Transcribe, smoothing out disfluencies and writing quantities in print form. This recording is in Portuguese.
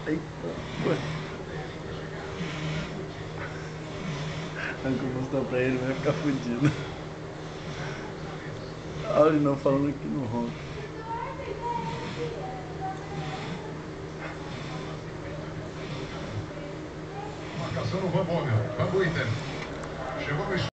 Eita, ué. Quando eu mostrar pra ele, vai ficar fudido. Olha ele não falando aqui no ronco. Marcação no Van Bommel. Van Buiten. Chegou no